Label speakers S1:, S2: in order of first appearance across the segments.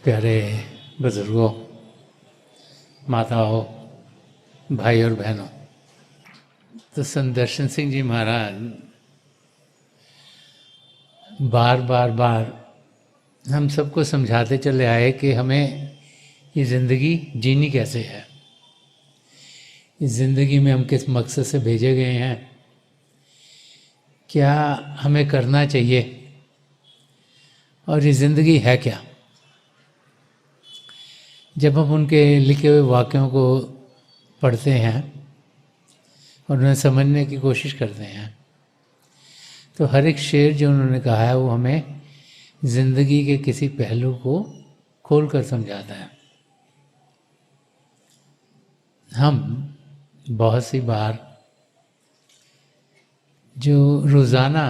S1: प्यारे बुजुर्गों, माताओं, भाई और बहनों, तो संत दर्शन सिंह जी महाराज बार हम सबको समझाते चले आए कि हमें ये ज़िंदगी जीनी कैसे है, इस ज़िंदगी में हम किस मकसद से भेजे गए हैं, क्या हमें करना चाहिए और ये ज़िंदगी है क्या। जब हम उनके लिखे हुए वाक्यों को पढ़ते हैं और उन्हें समझने की कोशिश करते हैं तो हर एक शेर जो उन्होंने कहा है वो हमें ज़िंदगी के किसी पहलू को खोल कर समझाता है। हम बहुत सी बार जो रोज़ाना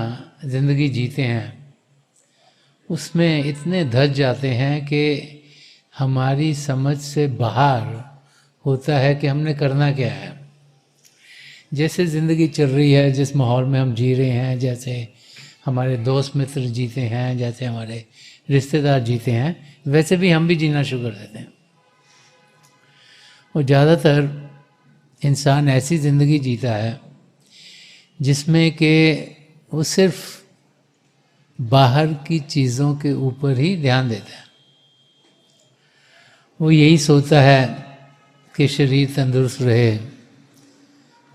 S1: ज़िंदगी जीते हैं उसमें इतने धँस जाते हैं कि हमारी समझ से बाहर होता है कि हमने करना क्या है। जैसे ज़िंदगी चल रही है, जिस माहौल में हम जी रहे हैं, जैसे हमारे दोस्त मित्र जीते हैं, जैसे हमारे रिश्तेदार जीते हैं, वैसे भी हम भी जीना शुरू कर देते हैं। और ज़्यादातर इंसान ऐसी ज़िंदगी जीता है जिसमें कि वो सिर्फ बाहर की चीज़ों के ऊपर ही ध्यान देता है। वो यही सोचता है कि शरीर तंदुरुस्त रहे,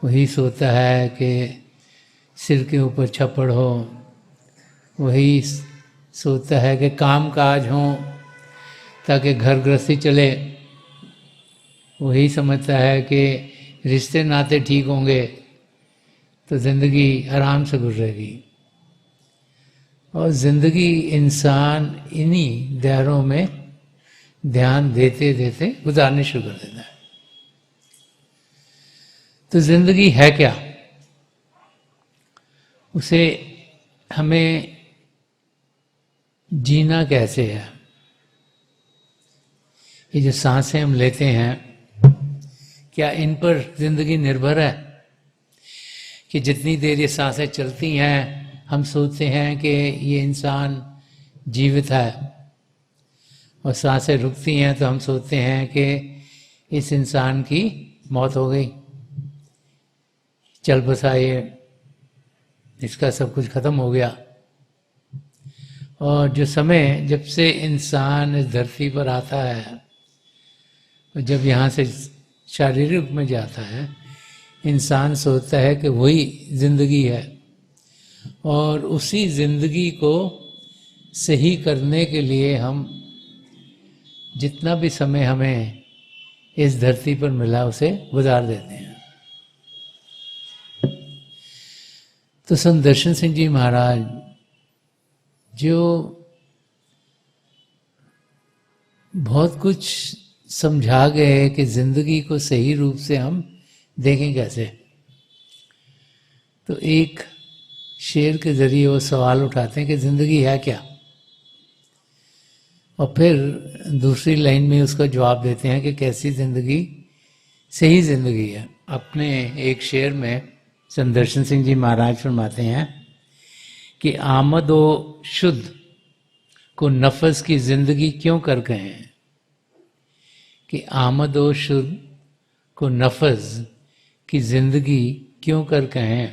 S1: वही सोचता है कि सिर के ऊपर छप्पड़ हो, वही सोचता है कि काम काज हो ताकि घर गृहस्थी चले, वही समझता है कि रिश्ते नाते ठीक होंगे तो ज़िंदगी आराम से गुजरेगी। और ज़िंदगी इंसान इन्हीं दायरों में ध्यान देते देते गुजारने शुरू कर देता है। तो ज़िंदगी है क्या, उसे हमें जीना कैसे है। ये जो सांसें हम लेते हैं, क्या इन पर ज़िंदगी निर्भर है कि जितनी देर ये सांसें चलती हैं हम सोचते हैं कि ये इंसान जीवित है, और सांसें रुकती हैं तो हम सोचते हैं कि इस इंसान की मौत हो गई, चल बसा ये, इसका सब कुछ खत्म हो गया। और जो समय जब से इंसान इस धरती पर आता है, जब यहाँ से शारीरिक रूप में जाता है, इंसान सोचता है कि वही ज़िंदगी है, और उसी ज़िंदगी को सही करने के लिए हम जितना भी समय हमें इस धरती पर मिला उसे गुजार देते हैं। तो संत दर्शन सिंह जी महाराज जो बहुत कुछ समझा गए कि ज़िंदगी को सही रूप से हम देखें कैसे, तो एक शेर के ज़रिए वो सवाल उठाते हैं कि ज़िंदगी है क्या, और फिर दूसरी लाइन में उसका जवाब देते हैं कि कैसी ज़िंदगी सही ज़िंदगी है। अपने एक शेर में संत दर्शन सिंह जी महाराज फरमाते हैं कि आमद व शुद्ध को नफस की ज़िंदगी क्यों कर कहें, कि आमद व शुद्ध को नफस की ज़िंदगी क्यों कर कहें,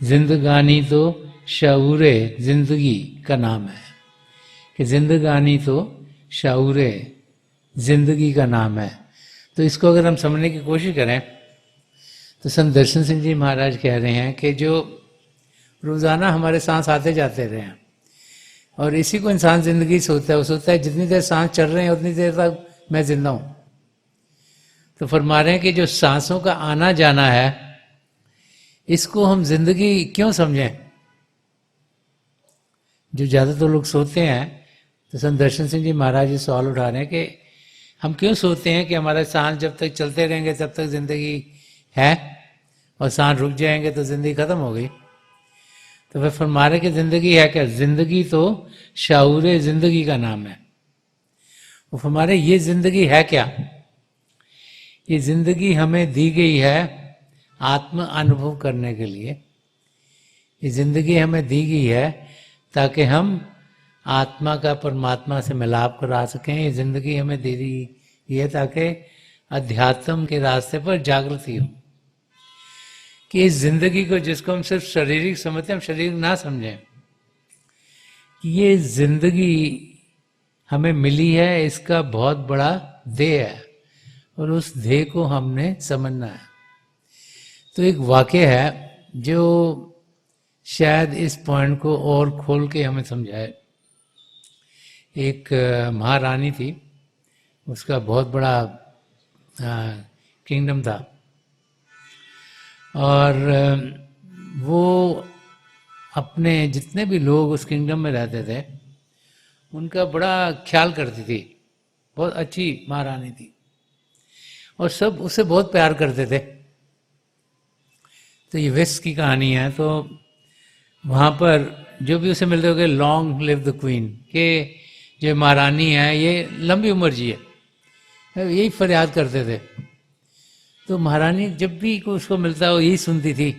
S1: जिंदगानी तो शऊरे ज़िंदगी का नाम है, कि जिंदगानी तो शऊरे ज़िंदगी का नाम है। तो इसको अगर हम समझने की कोशिश करें तो संत दर्शन सिंह जी महाराज कह रहे हैं कि जो रोज़ाना हमारे सांस आते जाते रहे हैं, और इसी को इंसान ज़िंदगी सोचता है। वो सोचता है जितनी देर सांस चल रहे हैं उतनी देर तक मैं जिंदा हूँ। तो फरमा रहे हैं कि जो सांसों का आना जाना है, इसको हम ज़िंदगी क्यों समझें। जो ज़्यादातर लोग सोचते हैं, तो संत दर्शन सिंह जी महाराज ये सवाल उठा रहे हैं कि हम क्यों सोचते हैं कि हमारे सांस जब तक चलते रहेंगे तब तक ज़िंदगी है, और सांस रुक जाएंगे तो ज़िंदगी ख़त्म हो गई। तो फिर फरमा रहे कि ज़िंदगी है क्या, ज़िंदगी तो शाऊरे ज़िंदगी का नाम है। वो फरमा रहे ये ज़िंदगी है क्या, ये ज़िंदगी हमें दी गई है आत्म अनुभव करने के लिए। ये ज़िंदगी हमें दी गई है ताकि हम आत्मा का परमात्मा से मिलाप करा सकें। ये जिंदगी हमें दे दी है ताकि अध्यात्म के रास्ते पर जागृति हो, कि इस जिंदगी को जिसको हम सिर्फ शारीरिक समझते हैं, हम शरीर ना समझें कि ये जिंदगी हमें मिली है, इसका बहुत बड़ा ध्येय है और उस ध्येय को हमने समझना है। तो एक वाक्य है जो शायद इस पॉइंट को और खोल के हमें समझाए। एक महारानी थी, उसका बहुत बड़ा किंगडम था और वो अपने जितने भी लोग उस किंगडम में रहते थे उनका बड़ा ख्याल करती थी। बहुत अच्छी महारानी थी और सब उससे बहुत प्यार करते थे। तो ये वेस्ट की कहानी है। तो वहाँ पर जो भी उसे मिलते हो, लॉन्ग लिव द क्वीन, के जो महारानी है ये लंबी उम्र जी है, यही फरियाद करते थे। तो महारानी जब भी उसको मिलता हो यही सुनती थी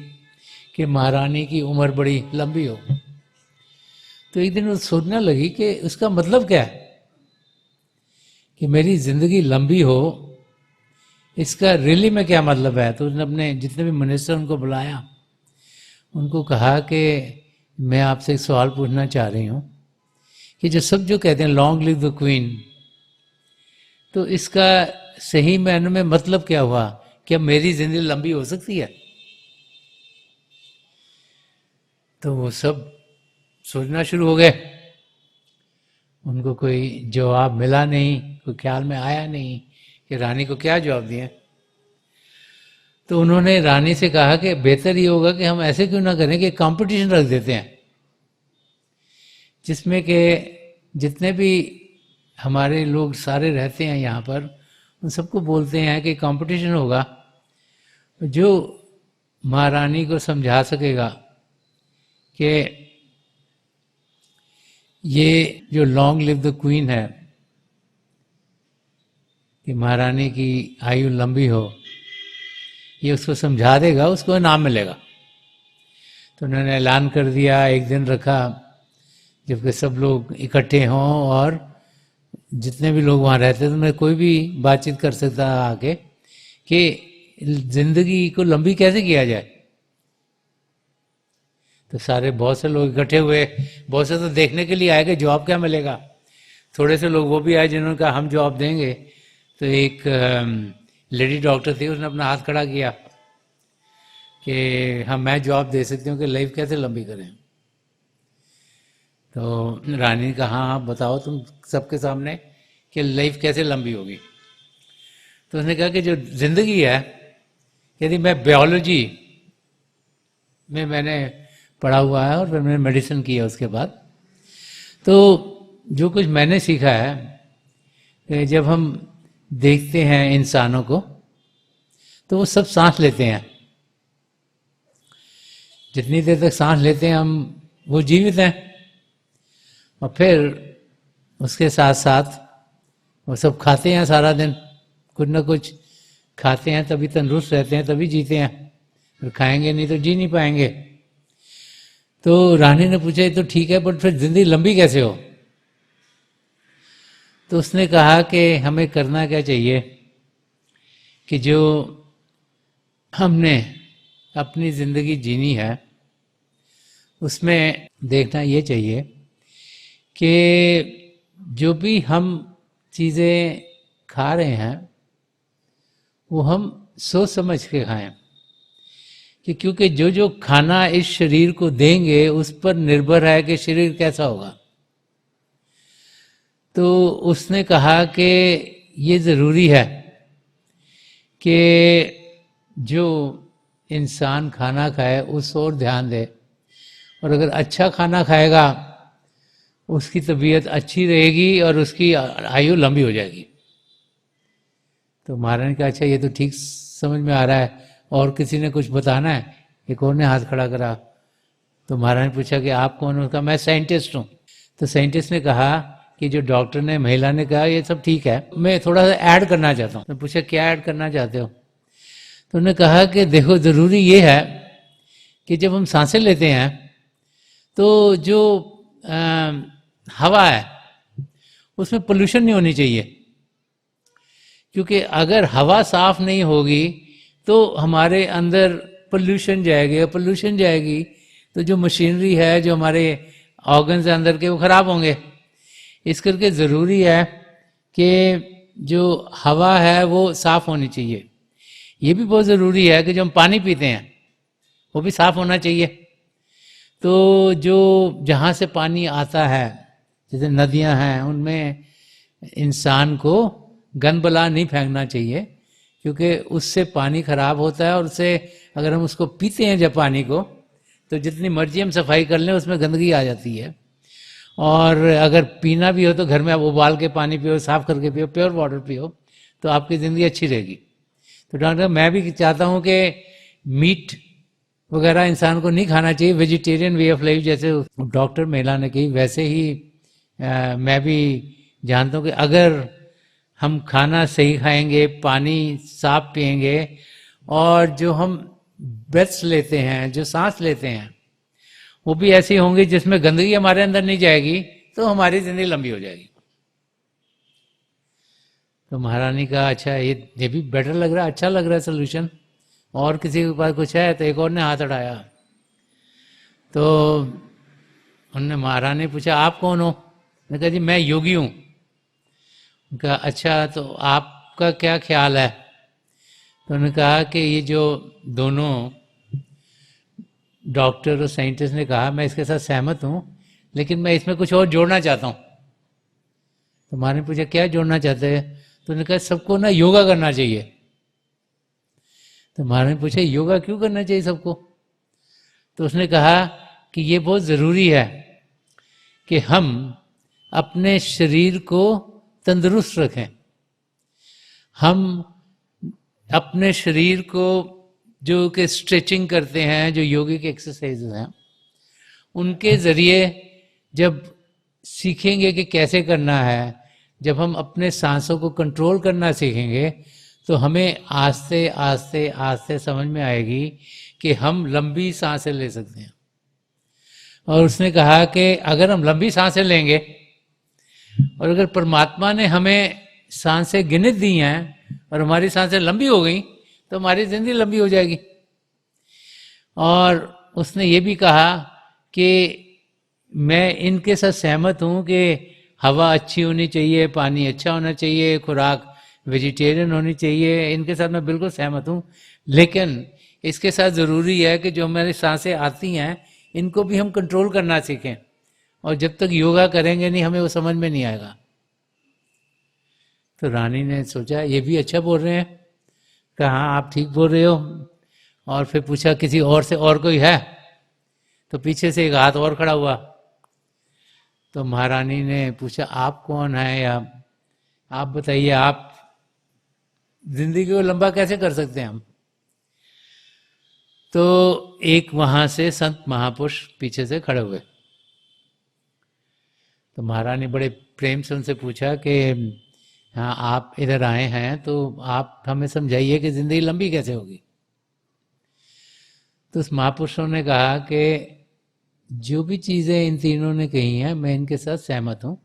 S1: कि महारानी की उम्र बड़ी लंबी हो। तो एक दिन वो सोचने लगी कि उसका मतलब क्या है कि मेरी जिंदगी लंबी हो, इसका रियली में क्या मतलब है। तो उसने अपने जितने भी मिनिस्टर उनको बुलाया, उनको कहा कि मैं आपसे एक सवाल पूछना चाह रही हूँ कि जो सब जो कहते हैं लॉन्ग लिव द क्वीन, तो इसका सही मायने में मतलब क्या हुआ? क्या मेरी जिंदगी लंबी हो सकती है? तो वो सब सोचना शुरू हो गए। उनको कोई जवाब मिला नहीं, कोई ख्याल में आया नहीं कि रानी को क्या जवाब दिए। तो उन्होंने रानी से कहा कि बेहतर ये होगा कि हम ऐसे क्यों ना करें कि कंपटीशन रख देते हैं, जिसमें कि जितने भी हमारे लोग सारे रहते हैं यहाँ पर, उन सबको बोलते हैं कि कंपटीशन होगा, जो महारानी को समझा सकेगा कि ये जो लॉन्ग लिव द क्वीन है, कि महारानी की आयु लंबी हो, ये उसको समझा देगा, उसको इनाम मिलेगा। तो उन्होंने ऐलान कर दिया, एक दिन रखा जबकि सब लोग इकट्ठे हों और जितने भी लोग वहाँ रहते थे उनमें कोई भी बातचीत कर सकता आके कि जिंदगी को लंबी कैसे किया जाए। तो सारे बहुत से लोग इकट्ठे हुए, बहुत से तो देखने के लिए आए कि जवाब क्या मिलेगा। थोड़े से लोग वो भी आए जिन्होंने कहा हम जवाब देंगे। तो एक लेडी डॉक्टर थी, उसने अपना हाथ खड़ा किया कि हाँ मैं जवाब दे सकती हूँ कि लाइफ कैसे लंबी करें। तो रानी ने कहा हाँ बताओ तुम सबके सामने कि लाइफ कैसे लंबी होगी। तो उसने कहा कि जो जिंदगी है, यदि मैं बायोलॉजी में मैंने पढ़ा हुआ है और फिर मैंने मेडिसिन किया उसके बाद, तो जो कुछ मैंने सीखा है कि जब हम देखते हैं इंसानों को तो वो सब सांस लेते हैं। जितनी देर तक सांस लेते हैं हम, वो जीवित हैं, और फिर उसके साथ साथ वो सब खाते हैं सारा दिन, कुछ ना कुछ खाते हैं, तभी तंदुरुस्त रहते हैं, तभी जीते हैं। फिर खाएंगे नहीं तो जी नहीं पाएंगे। तो रानी ने पूछा तो ठीक है, पर फिर जिंदगी लंबी कैसे हो? तो उसने कहा कि हमें करना क्या चाहिए कि जो हमने अपनी जिंदगी जीनी है उसमें देखना ये चाहिए कि जो भी हम चीज़ें खा रहे हैं वो हम सोच समझ के खाएं, कि क्योंकि जो जो खाना इस शरीर को देंगे उस पर निर्भर है कि शरीर कैसा होगा। तो उसने कहा कि ये ज़रूरी है कि जो इंसान खाना खाए उस ओर ध्यान दे, और अगर अच्छा खाना खाएगा उसकी तबीयत अच्छी रहेगी और उसकी आयु लंबी हो जाएगी। तो महाराज ने कहा अच्छा ये तो ठीक समझ में आ रहा है, और किसी ने कुछ बताना है? एक और ने हाथ खड़ा करा। तो महाराज ने पूछा कि आप कौन हो? कहा मैं साइंटिस्ट हूँ। तो साइंटिस्ट ने कहा कि जो डॉक्टर ने, महिला ने कहा ये सब ठीक है, मैं थोड़ा सा ऐड करना चाहता हूँ। तो पूछा क्या ऐड करना चाहते हो? तो उन्होंने कहा कि देखो ज़रूरी ये है कि जब हम सांसें लेते हैं तो जो हवा है उसमें पोल्यूशन नहीं होनी चाहिए, क्योंकि अगर हवा साफ नहीं होगी तो हमारे अंदर पोल्यूशन जाएगी, और पोल्यूशन जाएगी तो जो मशीनरी है, जो हमारे ऑर्गन्स अंदर के, वो खराब होंगे। इस करके ज़रूरी है कि जो हवा है वो साफ होनी चाहिए। ये भी बहुत ज़रूरी है कि जो हम पानी पीते हैं वो भी साफ होना चाहिए। तो जो जहाँ से पानी आता है, जैसे नदियाँ हैं, उनमें इंसान को गंद बला नहीं फेंकना चाहिए, क्योंकि उससे पानी खराब होता है, और उससे अगर हम उसको पीते हैं जब पानी को, तो जितनी मर्जी हम सफाई कर लें उसमें गंदगी आ जाती है। और अगर पीना भी हो तो घर में आप उबाल के पानी पियो, साफ करके पियो, प्योर वाटर पियो, तो आपकी ज़िंदगी अच्छी रहेगी। तो डॉक्टर, मैं भी चाहता हूँ कि मीट वगैरह इंसान को नहीं खाना चाहिए, वेजिटेरियन वे ऑफ लाइफ जैसे डॉक्टर महिला ने कही, वैसे ही मैं भी जानता हूँ कि अगर हम खाना सही खाएंगे, पानी साफ पिएंगे, और जो हम ब्रेथ्स लेते हैं, जो सांस लेते हैं, वो भी ऐसी होंगी जिसमें गंदगी हमारे अंदर नहीं जाएगी, तो हमारी जिंदगी लंबी हो जाएगी। तो महारानी का अच्छा, ये भी बेटर लग रहा है, अच्छा लग रहा है सोल्यूशन। और किसी के पास कुछ है? तो एक और ने हाथ उठाया। तो उन्होंने, महारानी पूछा, आप कौन हो? मैंने कहा, जी मैं योगी हूँ। उनका, अच्छा तो आपका क्या ख्याल है? तो उन्होंने कहा कि ये जो दोनों डॉक्टर और साइंटिस्ट ने कहा, मैं इसके साथ सहमत हूँ, लेकिन मैं इसमें कुछ और जोड़ना चाहता हूँ। तो महारानी ने पूछा, क्या जोड़ना चाहते हैं? तो उन्होंने कहा, सबको ना योगा करना चाहिए। तो महारानी ने पूछा, योगा क्यों करना चाहिए सबको? तो उसने कहा कि ये बहुत ज़रूरी है कि हम अपने शरीर को तंदुरुस्त रखें। हम अपने शरीर को जो कि स्ट्रेचिंग करते हैं, जो योगिक एक्सरसाइजेज हैं, उनके ज़रिए जब सीखेंगे कि कैसे करना है, जब हम अपने सांसों को कंट्रोल करना सीखेंगे, तो हमें आस्ते आस्ते आस्ते समझ में आएगी कि हम लंबी सांसें ले सकते हैं। और उसने कहा कि अगर हम लंबी सांसें लेंगे, और अगर परमात्मा ने हमें सांसें गिनत दी हैं और हमारी सांसें लंबी हो गई, तो हमारी जिंदगी लंबी हो जाएगी। और उसने ये भी कहा कि मैं इनके साथ सहमत हूँ कि हवा अच्छी होनी चाहिए, पानी अच्छा होना चाहिए, खुराक वेजिटेरियन होनी चाहिए, इनके साथ मैं बिल्कुल सहमत हूँ। लेकिन इसके साथ ज़रूरी है कि जो हमारी सांसें आती हैं, इनको भी हम कंट्रोल करना सीखें। और जब तक योगा करेंगे नहीं, हमें वो समझ में नहीं आएगा। तो रानी ने सोचा, ये भी अच्छा बोल रहे हैं। कहा, हाँ आप ठीक बोल रहे हो। और फिर पूछा, किसी और से और कोई है? तो पीछे से एक हाथ और खड़ा हुआ। तो महारानी ने पूछा, आप कौन हैं? या आप बताइए, आप जिंदगी को लंबा कैसे कर सकते हैं हम? तो एक वहां से संत महापुरुष पीछे से खड़े हुए। तो महारानी बड़े प्रेम से उनसे पूछा कि हाँ आप इधर आए हैं, तो आप हमें समझाइए कि जिंदगी लंबी कैसे होगी। तो उस महापुरुषों ने कहा कि जो भी चीज़ें इन तीनों ने कही हैं, मैं इनके साथ सहमत हूँ,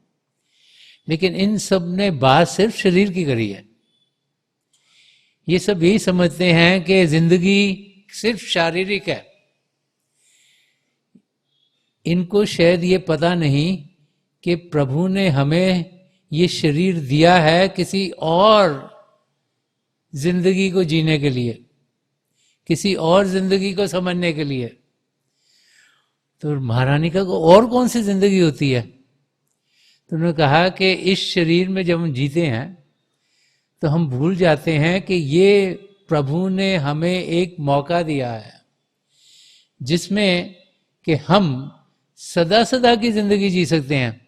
S1: लेकिन इन सब ने बात सिर्फ शरीर की करी है। ये सब यही समझते हैं कि जिंदगी सिर्फ शारीरिक है। इनको शायद ये पता नहीं कि प्रभु ने हमें ये शरीर दिया है किसी और जिंदगी को जीने के लिए, किसी और जिंदगी को समझने के लिए। तो महारानी का और कौन सी जिंदगी होती है? तो उन्होंने कहा कि इस शरीर में जब हम जीते हैं तो हम भूल जाते हैं कि ये प्रभु ने हमें एक मौका दिया है जिसमें कि हम सदा सदा की जिंदगी जी सकते हैं,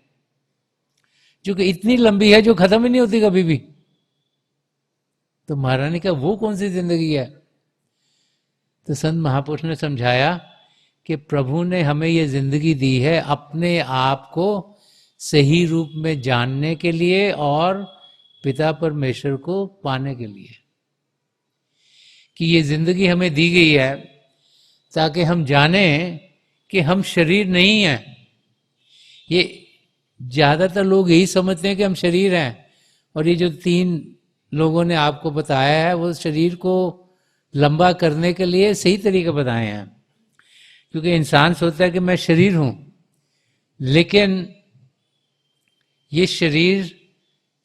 S1: जो कि इतनी लंबी है, जो खत्म ही नहीं होती कभी भी। तो महारानी का वो कौन सी जिंदगी है? तो संत महापुरुष ने समझाया कि प्रभु ने हमें ये जिंदगी दी है अपने आप को सही रूप में जानने के लिए और पिता परमेश्वर को पाने के लिए। कि ये जिंदगी हमें दी गई है ताकि हम जानें कि हम शरीर नहीं हैं। ये ज्यादातर लोग यही समझते हैं कि हम शरीर हैं, और ये जो 3 लोगों ने आपको बताया है वो शरीर को लंबा करने के लिए सही तरीके बताए हैं। क्योंकि इंसान सोचता है कि मैं शरीर हूं, लेकिन ये शरीर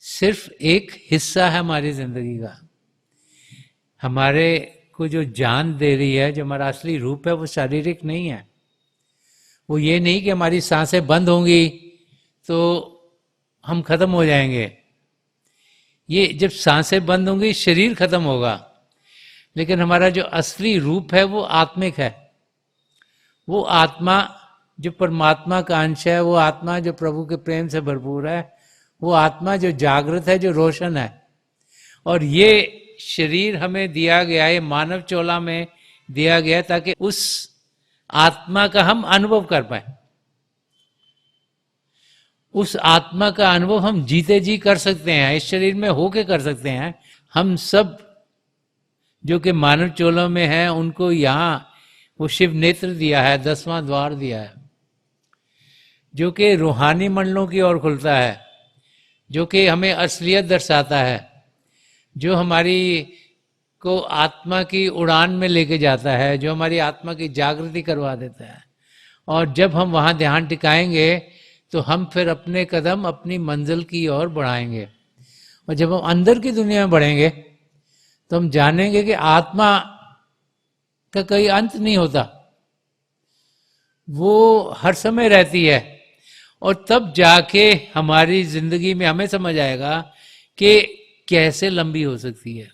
S1: सिर्फ एक हिस्सा है हमारी जिंदगी का। हमारे को जो जान दे रही है, जो हमारा असली रूप है, वो शारीरिक नहीं है। वो ये नहीं कि हमारी सांसें बंद होंगी तो हम खत्म हो जाएंगे। ये जब सांसें बंद होंगी शरीर खत्म होगा, लेकिन हमारा जो असली रूप है वो आत्मिक है। वो आत्मा जो परमात्मा का अंश है, वो आत्मा जो प्रभु के प्रेम से भरपूर है, वो आत्मा जो जागृत है, जो रोशन है। और ये शरीर हमें दिया गया है, मानव चोला में दिया गया है, ताकि उस आत्मा का हम अनुभव कर पाए। उस आत्मा का अनुभव हम जीते जी कर सकते हैं, इस शरीर में होके कर सकते हैं। हम सब जो कि मानव चोलों में हैं, उनको यहाँ वो शिव नेत्र दिया है, 10वां द्वार दिया है, जो कि रूहानी मंडलों की ओर खुलता है, जो कि हमें असलियत दर्शाता है, जो हमारी को आत्मा की उड़ान में लेके जाता है, जो हमारी आत्मा की जागृति करवा देता है। और जब हम वहाँ ध्यान टिकाएंगे तो हम फिर अपने कदम अपनी मंजिल की ओर बढ़ाएंगे। और जब हम अंदर की दुनिया में बढ़ेंगे तो हम जानेंगे कि आत्मा का कोई अंत नहीं होता, वो हर समय रहती है। और तब जाके हमारी जिंदगी में हमें समझ आएगा कि कैसे लंबी हो सकती है,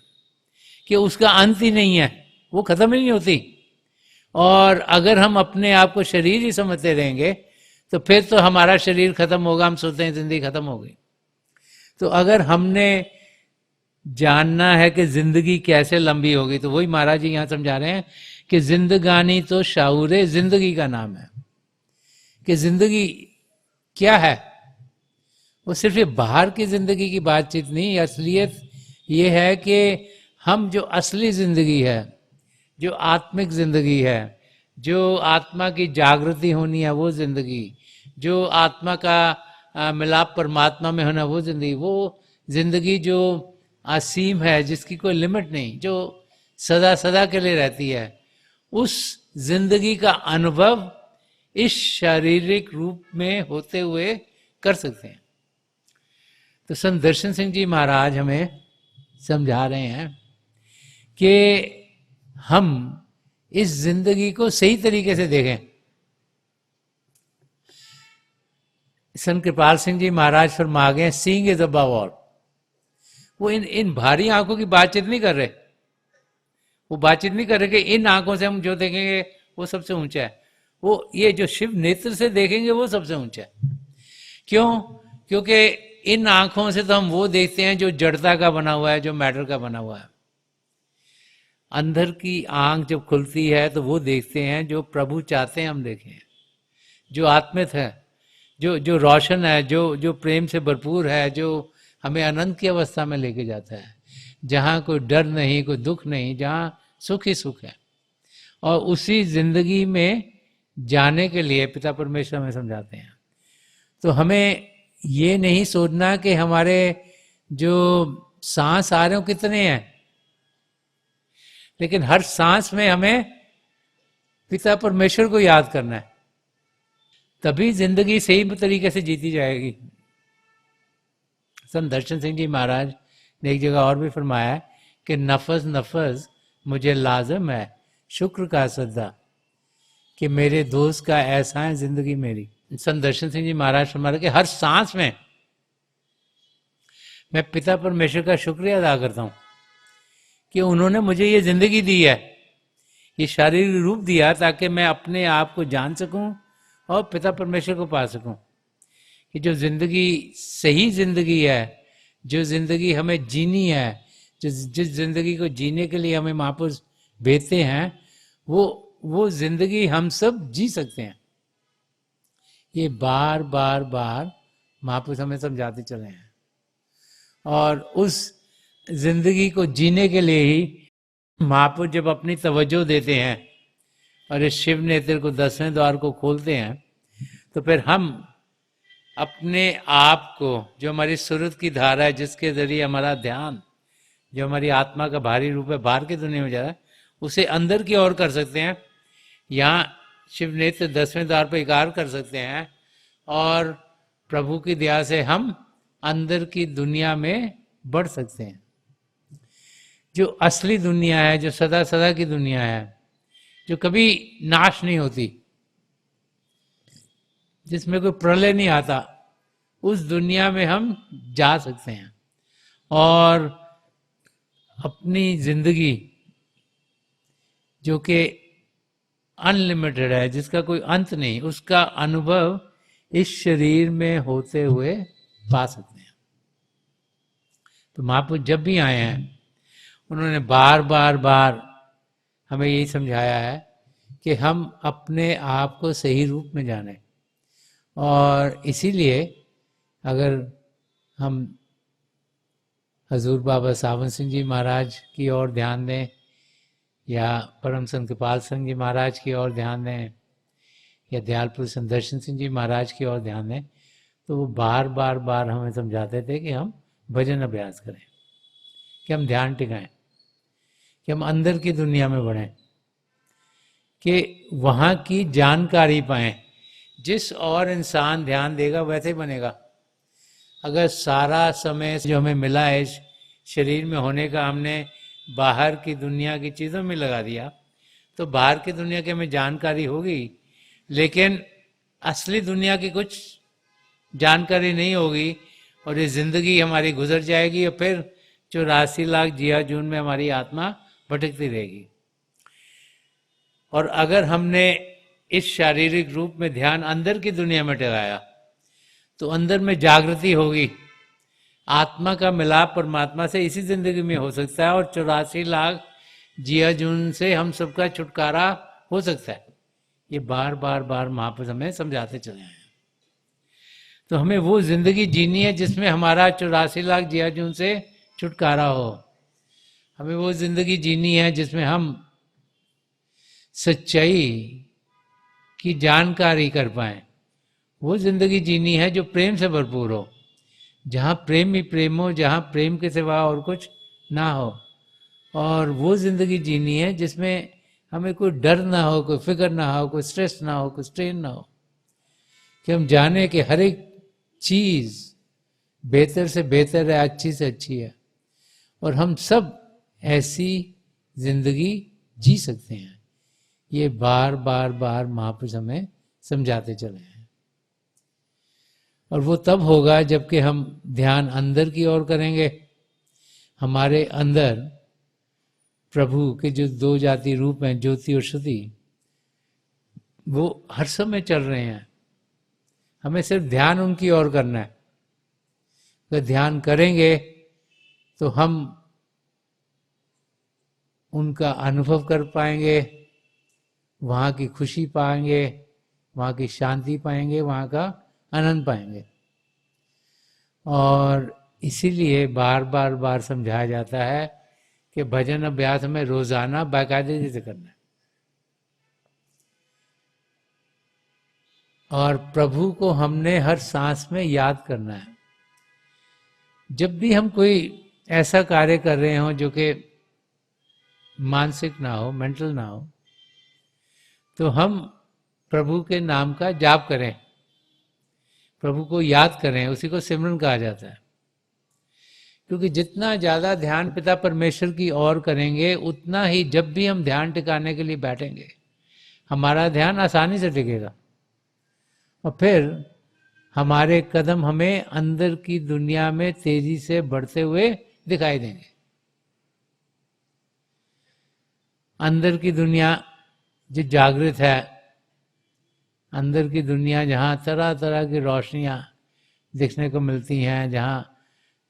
S1: कि उसका अंत ही नहीं है, वो खत्म ही नहीं होती। और अगर हम अपने आप को शरीर ही समझते रहेंगे तो फिर तो हमारा शरीर खत्म होगा, हम सोचते हैं जिंदगी खत्म हो गई। तो अगर हमने जानना है कि जिंदगी कैसे लंबी होगी, तो वही महाराज जी यहाँ समझा रहे हैं कि जिंदगानी तो शाऊरे जिंदगी का नाम है। कि जिंदगी क्या है, वो सिर्फ ये बाहर की जिंदगी की बातचीत नहीं, असलियत ये है कि हम जो असली जिंदगी है, जो आत्मिक जिंदगी है, जो आत्मा की जागृति होनी है वो जिंदगी, जो आत्मा का मिलाप परमात्मा में होना वो जिंदगी, वो जिंदगी जो असीम है, जिसकी कोई लिमिट नहीं, जो सदा सदा के लिए रहती है, उस जिंदगी का अनुभव इस शारीरिक रूप में होते हुए कर सकते हैं। तो संत दर्शन सिंह जी महाराज हमें समझा रहे हैं कि हम इस जिंदगी को सही तरीके से देखें। संत कृपाल सिंह जी महाराज फरमा गए, सीइंग इज अबव ऑल। वो इन भारी आंखों की बातचीत नहीं कर रहे, वो बातचीत नहीं कर रहे कि इन आंखों से हम जो देखेंगे वो सबसे ऊंचा है। वो ये जो शिव नेत्र से देखेंगे वो सबसे ऊंचा है। क्यों? क्योंकि इन आंखों से तो हम वो देखते हैं जो जड़ता का बना हुआ है, जो मैटर का बना हुआ है। अंदर की आंख जब खुलती है तो वो देखते हैं जो प्रभु चाहते हैं हम देखें, जो आत्मिक है, जो रोशन है, जो प्रेम से भरपूर है, जो हमें अनंत की अवस्था में लेके जाता है, जहाँ कोई डर नहीं, कोई दुख नहीं, जहाँ सुख ही सुख है। और उसी जिंदगी में जाने के लिए पिता परमेश्वर हमें समझाते हैं। तो हमें ये नहीं सोचना कि हमारे जो सांस आ रहे हो कितने हैं, लेकिन हर सांस में हमें पिता परमेश्वर को याद करना है, तभी जिंदगी सही तरीके से जीती जाएगी। संत दर्शन सिंह जी महाराज ने एक जगह और भी फरमाया कि नफस नफस मुझे लाजम है शुक्र का सद्दा, कि मेरे दोस्त का ऐसा है जिंदगी मेरी। संत दर्शन सिंह जी महाराज फरमा रहे कि हर सांस में मैं पिता परमेश्वर का शुक्रिया अदा करता हूं कि उन्होंने मुझे ये जिंदगी दी है, ये शारीरिक रूप दिया, ताकि मैं अपने आप को जान सकूं और पिता परमेश्वर को पा सकूं। कि जो जिंदगी सही जिंदगी है, जो जिंदगी हमें जीनी है, जिस जिंदगी को जीने के लिए हमें महापुरुष भेजते हैं, वो जिंदगी हम सब जी सकते हैं। ये बार बार बार महापुरुष हमें समझाते चले हैं। और उस जिंदगी को जीने के लिए ही महापुरुष जब अपनी तवज्जो देते हैं और इस शिव नेत्र को 10वें द्वार को खोलते हैं, तो फिर हम अपने आप को, जो हमारी सुरत की धारा है, जिसके जरिए हमारा ध्यान, जो हमारी आत्मा का भारी रूप है, बाहर की दुनिया में जा रहा है, उसे अंदर की ओर कर सकते हैं। यहाँ शिव नेत्र 10वें द्वार पर एकार कर सकते हैं और प्रभु की दया से हम अंदर की दुनिया में बढ़ सकते हैं। जो असली दुनिया है, जो सदा सदा की दुनिया है, जो कभी नाश नहीं होती, जिसमें कोई प्रलय नहीं आता, उस दुनिया में हम जा सकते हैं और अपनी जिंदगी जो कि अनलिमिटेड है, जिसका कोई अंत नहीं, उसका अनुभव इस शरीर में होते हुए पा सकते हैं। तो महापुरुष जब भी आए हैं उन्होंने बार बार बार हमें यही समझाया है कि हम अपने आप को सही रूप में जानें। और इसीलिए अगर हम हजूर बाबा सावन सिंह जी महाराज की ओर ध्यान दें या परम संत कृपाल सिंह जी महाराज की ओर ध्यान दें या दयालपुर संदर्शन सिंह जी महाराज की ओर ध्यान दें, तो वो बार बार बार हमें समझाते थे कि हम भजन अभ्यास करें, कि हम ध्यान टिकाएं, कि हम अंदर की दुनिया में बढ़ें, कि वहाँ की जानकारी पाएं। जिस और इंसान ध्यान देगा वैसे ही बनेगा। अगर सारा समय जो हमें मिला है इस शरीर में होने का हमने बाहर की दुनिया की चीज़ों में लगा दिया, तो बाहर की दुनिया की हमें जानकारी होगी, लेकिन असली दुनिया की कुछ जानकारी नहीं होगी और ये जिंदगी हमारी गुजर जाएगी और फिर 84 लाख जिया जून में हमारी आत्मा भटकती रहेगी। और अगर हमने इस शारीरिक रूप में ध्यान अंदर की दुनिया में टिकाया तो अंदर में जागृति होगी, आत्मा का मिलाप परमात्मा से इसी जिंदगी में हो सकता है और 84 लाख जिया जून से हम सबका छुटकारा हो सकता है। ये बार बार बार महापुरुष हमें समझाते चले हैं। तो हमें वो जिंदगी जीनी है जिसमें हमारा 84 लाख जिया जून से छुटकारा हो। हमें वो जिंदगी जीनी है जिसमें हम सच्चाई की जानकारी कर पाए। वो जिंदगी जीनी है जो प्रेम से भरपूर हो, जहाँ प्रेम ही प्रेम हो, जहाँ प्रेम के सिवा और कुछ ना हो। और वो जिंदगी जीनी है जिसमें हमें कोई डर ना हो, कोई फिक्र ना हो, कोई स्ट्रेस ना हो, कोई स्ट्रेन ना हो, कि हम जाने कि हर एक चीज बेहतर से बेहतर है, अच्छी से अच्छी है और हम सब ऐसी जिंदगी जी सकते हैं। ये बार बार बार महापुरुष हमें समझाते चले हैं। और वो तब होगा जबकि हम ध्यान अंदर की ओर करेंगे। हमारे अंदर प्रभु के जो दो जाति रूप हैं, ज्योति और श्रुति, वो हर समय चल रहे हैं। हमें सिर्फ ध्यान उनकी ओर करना है। अगर ध्यान करेंगे तो हम उनका अनुभव कर पाएंगे, वहाँ की खुशी पाएंगे, वहाँ की शांति पाएंगे, वहाँ का आनंद पाएंगे। और इसीलिए बार बार बार समझाया जाता है कि भजन अभ्यास में रोजाना बाकायदगी से करना है और प्रभु को हमने हर सांस में याद करना है। जब भी हम कोई ऐसा कार्य कर रहे हो जो कि मानसिक ना हो, मेंटल ना हो, तो हम प्रभु के नाम का जाप करें, प्रभु को याद करें। उसी को सिमरन कहा जाता है। क्योंकि जितना ज़्यादा ध्यान पिता परमेश्वर की ओर करेंगे, उतना ही जब भी हम ध्यान टिकाने के लिए बैठेंगे हमारा ध्यान आसानी से टिकेगा और फिर हमारे कदम हमें अंदर की दुनिया में तेजी से बढ़ते हुए दिखाई देंगे। अंदर की दुनिया जो जागृत है, अंदर की दुनिया जहाँ तरह तरह की रोशनियाँ दिखने को मिलती हैं, जहाँ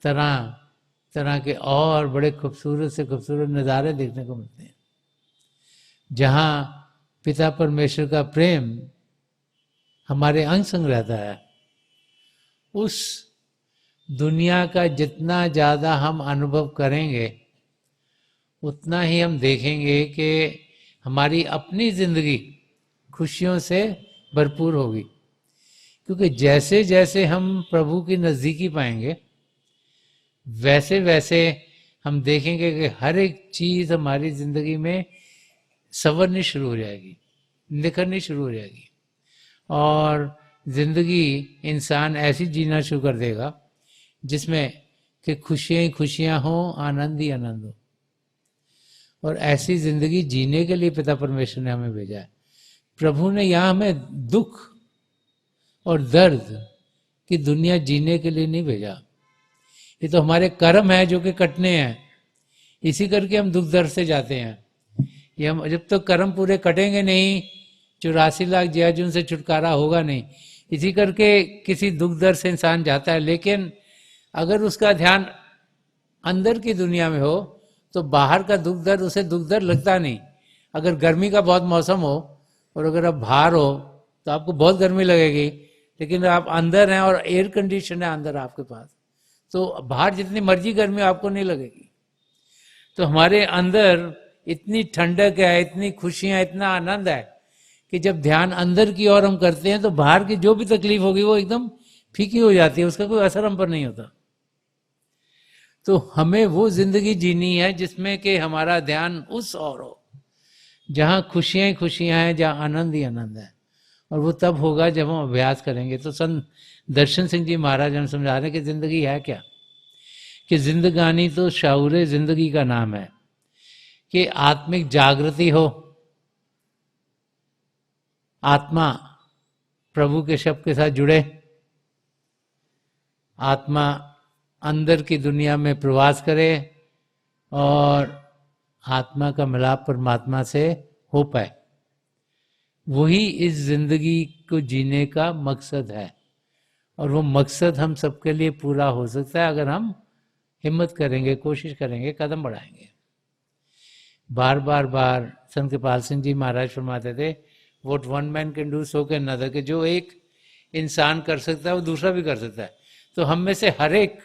S1: तरह तरह के और बड़े खूबसूरत से खूबसूरत नज़ारे देखने को मिलते हैं, जहाँ पिता परमेश्वर का प्रेम हमारे अंग संग रहता है, उस दुनिया का जितना ज़्यादा हम अनुभव करेंगे उतना ही हम देखेंगे कि हमारी अपनी जिंदगी खुशियों से भरपूर होगी। क्योंकि जैसे जैसे हम प्रभु की नज़दीकी पाएंगे वैसे वैसे हम देखेंगे कि हर एक चीज़ हमारी ज़िंदगी में संवरनी शुरू हो जाएगी, निखरनी शुरू हो जाएगी, और ज़िंदगी इंसान ऐसी जीना शुरू कर देगा जिसमें कि खुशियाँ ही खुशियाँ हों, आनंद ही आनंद हो। और ऐसी ज़िंदगी जीने के लिए पिता परमेश्वर ने हमें भेजा है। प्रभु ने यहाँ हमें दुख और दर्द की दुनिया जीने के लिए नहीं भेजा। ये तो हमारे कर्म है जो कि कटने हैं, इसी करके हम दुख दर्द से जाते हैं। ये हम जब तक तो कर्म पूरे कटेंगे नहीं, 84 लाख जियाजुन से छुटकारा होगा नहीं, इसी करके किसी दुख दर्द से इंसान जाता है। लेकिन अगर उसका ध्यान अंदर की दुनिया में हो तो बाहर का दुख दर्द उसे दुख दर्द लगता नहीं। अगर गर्मी का बहुत मौसम हो और अगर आप बाहर हो तो आपको बहुत गर्मी लगेगी, लेकिन आप अंदर हैं और एयर कंडीशन है अंदर आपके पास, तो बाहर जितनी मर्जी गर्मी आपको नहीं लगेगी। तो हमारे अंदर इतनी ठंडक है, इतनी खुशियाँ, इतना आनंद है कि जब ध्यान अंदर की ओर हम करते हैं तो बाहर की जो भी तकलीफ होगी वो एकदम फीकी हो जाती है, उसका कोई असर हम पर नहीं होता। तो हमें वो जिंदगी जीनी है जिसमें कि हमारा ध्यान उस ओर हो जहाँ खुशियाँ ही खुशियाँ हैं, जहाँ आनंद ही आनंद है। और वो तब होगा जब हम अभ्यास करेंगे। तो संत दर्शन सिंह जी महाराज हम समझा रहे हैं कि जिंदगी है क्या, कि जिंदगानी तो शाऊर जिंदगी का नाम है, कि आत्मिक जागृति हो, आत्मा प्रभु के शब्द के साथ जुड़े, आत्मा अंदर की दुनिया में प्रवास करे और आत्मा का मिलाप परमात्मा से हो पाए। वही इस जिंदगी को जीने का मकसद है, और वो मकसद हम सबके लिए पूरा हो सकता है अगर हम हिम्मत करेंगे, कोशिश करेंगे, कदम बढ़ाएंगे। बार बार बार संत कृपाल सिंह जी महाराज फरमाते थे, what one man can do so can another, कि जो एक इंसान कर सकता है वो दूसरा भी कर सकता है। तो हम में से हर एक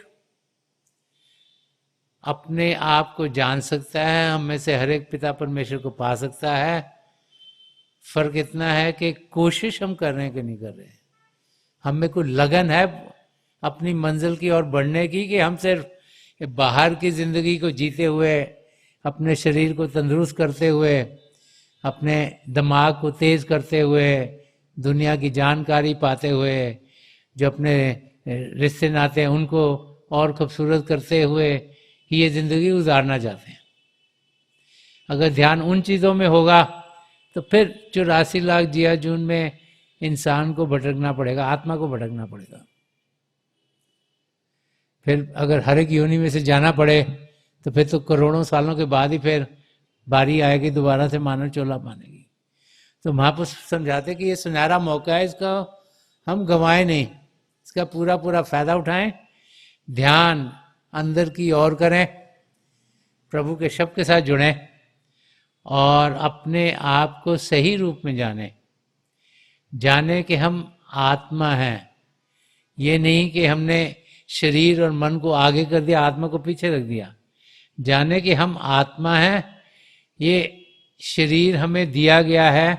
S1: अपने आप को जान सकता है, हम में से हर एक पिता परमेश्वर को पा सकता है। फर्क इतना है कि कोशिश हम कर रहे हैं कि नहीं कर रहे हैं। हम में कोई लगन है अपनी मंजिल की ओर बढ़ने की, कि हम सिर्फ बाहर की जिंदगी को जीते हुए, अपने शरीर को तंदुरुस्त करते हुए, अपने दिमाग को तेज करते हुए, दुनिया की जानकारी पाते हुए, जो अपने रिश्ते नाते हैं उनको और खूबसूरत करते हुए ही ये ज़िंदगी गुजारना चाहते हैं। अगर ध्यान उन चीज़ों में होगा तो फिर 84 लाख जिया जून में इंसान को भटकना पड़ेगा, आत्मा को भटकना पड़ेगा। फिर अगर हर एक योनि में से जाना पड़े तो फिर तो करोड़ों सालों के बाद ही फिर बारी आएगी दोबारा से मानव चोला पाने की। तो महापुरुष समझाते कि ये सुनहरा मौका है, इसका हम गंवाएं नहीं, इसका पूरा पूरा फायदा उठाएं, ध्यान अंदर की ओर करें, प्रभु के शब्द के साथ जुड़ें और अपने आप को सही रूप में जाने कि हम आत्मा हैं। ये नहीं कि हमने शरीर और मन को आगे कर दिया, आत्मा को पीछे रख दिया। जाने कि हम आत्मा हैं, ये शरीर हमें दिया गया है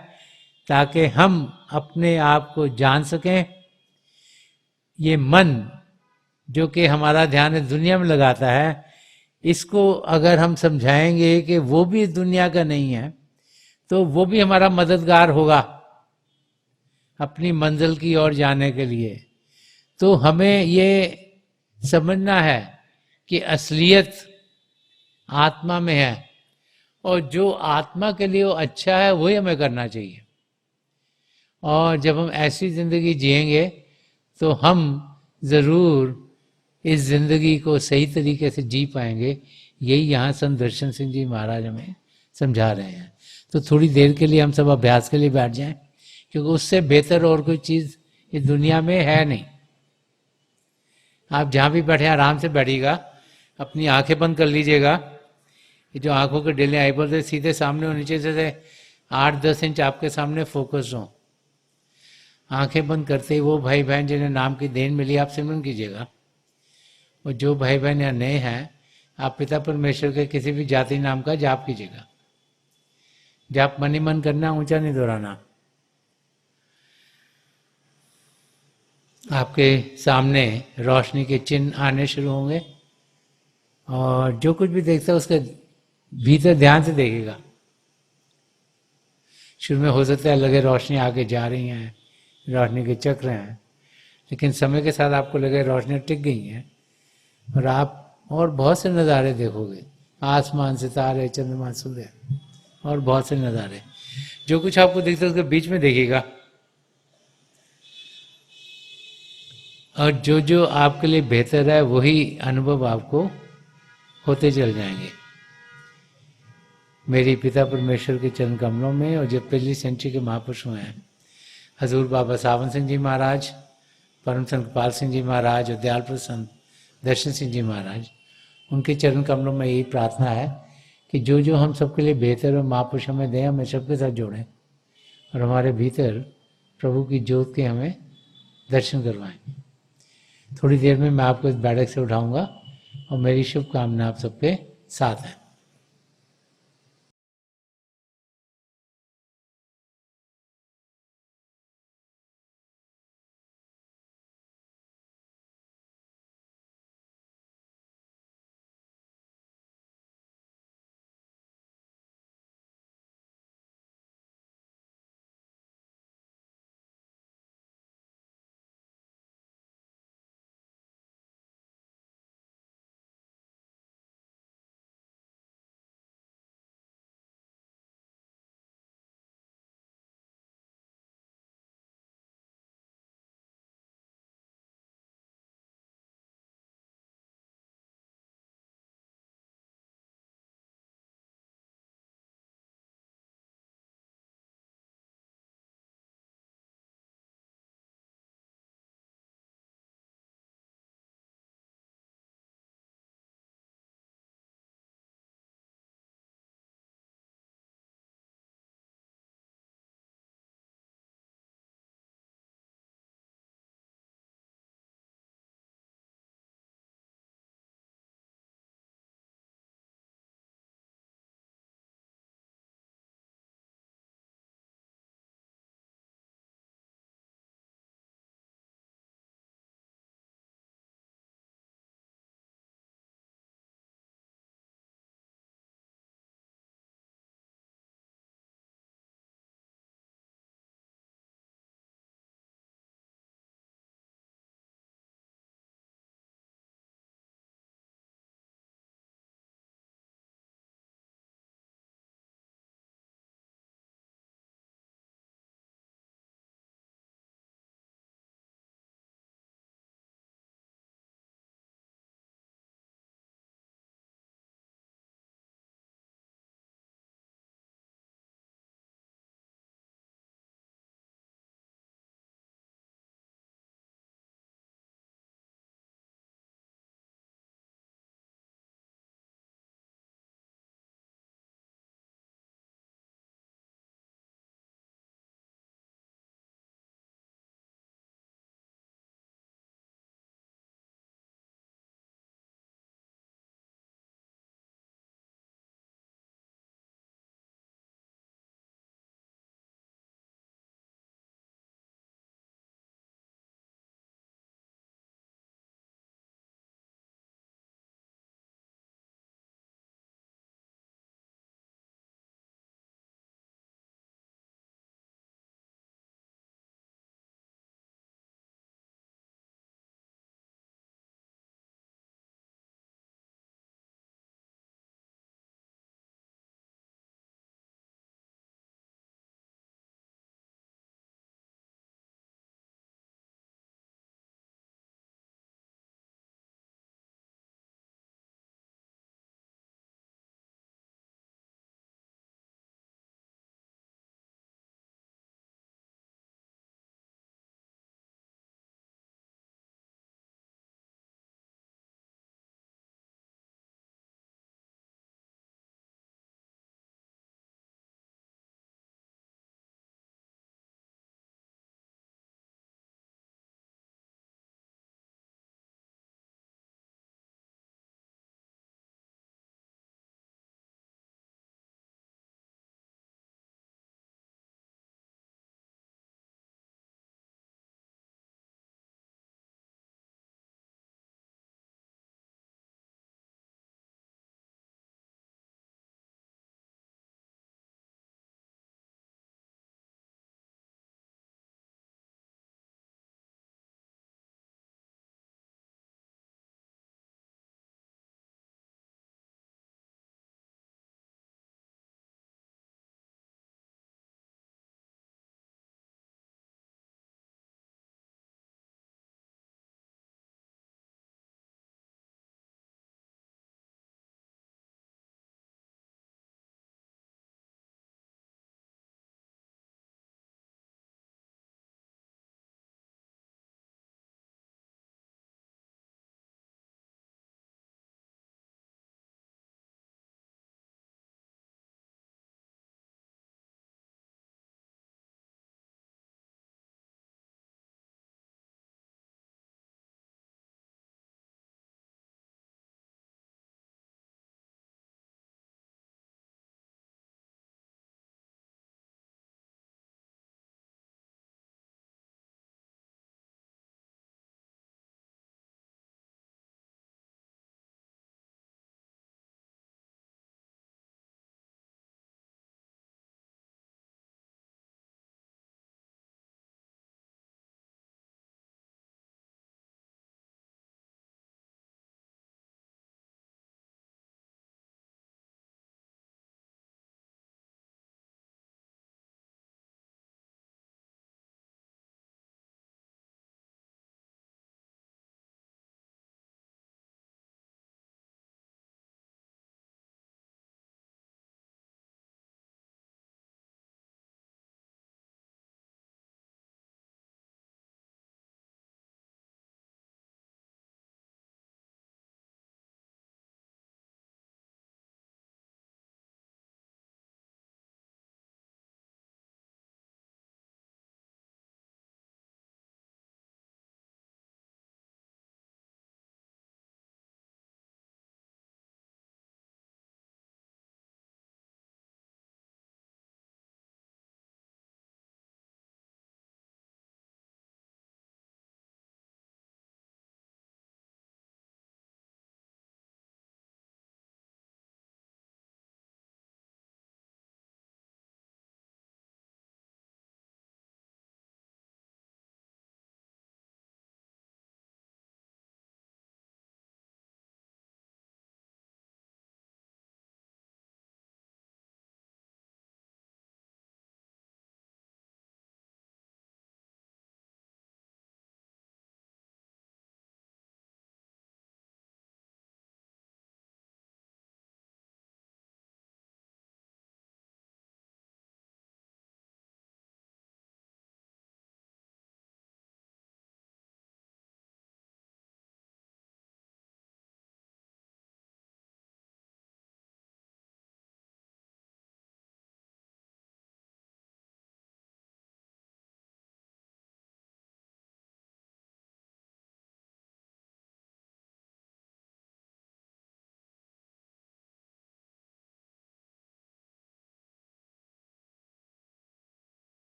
S1: ताकि हम अपने आप को जान सकें। ये मन जो कि हमारा ध्यान इस दुनिया में लगाता है, इसको अगर हम समझाएंगे कि वो भी इस दुनिया का नहीं है तो वो भी हमारा मददगार होगा अपनी मंजिल की ओर जाने के लिए। तो हमें ये समझना है कि असलियत आत्मा में है और जो आत्मा के लिए वो अच्छा है वही हमें करना चाहिए। और जब हम ऐसी ज़िंदगी जिएंगे तो हम ज़रूर इस ज़िंदगी को सही तरीके से जी पाएंगे। यही यहाँ संत दर्शन सिंह जी महाराज हमें समझा रहे हैं। तो थोड़ी देर के लिए हम सब अभ्यास के लिए बैठ जाएं, क्योंकि उससे बेहतर और कोई चीज़ इस दुनिया में है नहीं। आप जहाँ भी बैठे आराम से बैठिएगा, अपनी आंखें बंद कर लीजिएगा। ये जो आंखों के डेले आई बोलते सीधे सामने और नीचे से 8-10 इंच आपके सामने फोकस हो। आंखें बंद करते ही वो भाई बहन जिन्हें नाम की देन मिली आप सिमरन कीजिएगा। और जो भाई बहन या नए हैं, आप पिता परमेश्वर के किसी भी जाति नाम का जाप कीजिएगा। जाप मन ही मन करना, ऊंचा नहीं दोहराना। आपके सामने रोशनी के चिन्ह आने शुरू होंगे, और जो कुछ भी देखता है उसके भीतर ध्यान से देखेगा। शुरू में हो सकता है लगे रोशनी आगे जा रही हैं, रोशनी के चक्र हैं, लेकिन समय के साथ आपको लगे रोशनियाँ टिक गई हैं, और आप और बहुत से नज़ारे देखोगे, आसमान, सितारे, चंद्रमा, सूर्य, और बहुत से नज़ारे। जो कुछ आपको दिखता है उसके बीच में देखिएगा, और जो जो आपके लिए बेहतर है वही अनुभव आपको होते चल जाएंगे। मेरी पिता परमेश्वर के चरण कमलों में और जो पहली सेंचुरी के महापुरुषों हैं, हजूर बाबा सावन सिंह जी महाराज, परम संत कृपाल सिंह जी महाराज और दयालपुर संत दर्शन सिंह जी महाराज, उनके चरण कमलों में यही प्रार्थना है कि जो जो हम सबके लिए बेहतर और महापुरुष हमें दें, हमें सबके साथ जोड़ें और हमारे भीतर प्रभु की ज्योत के हमें दर्शन करवाएं। थोड़ी देर में मैं आपको इस बैठक से उठाऊंगा, और मेरी शुभकामना आप सबके साथ है।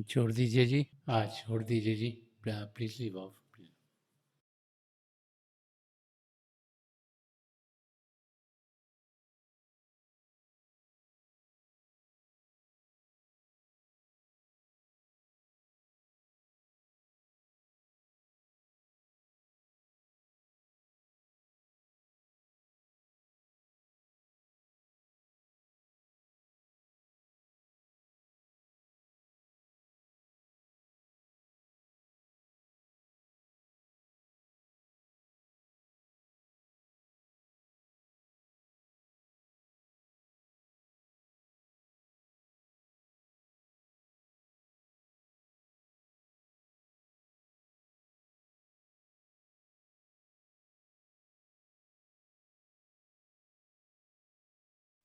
S1: छोड़ दीजिए जी, आज छोड़ दीजिए जी, प्लीज लीव ऑफ।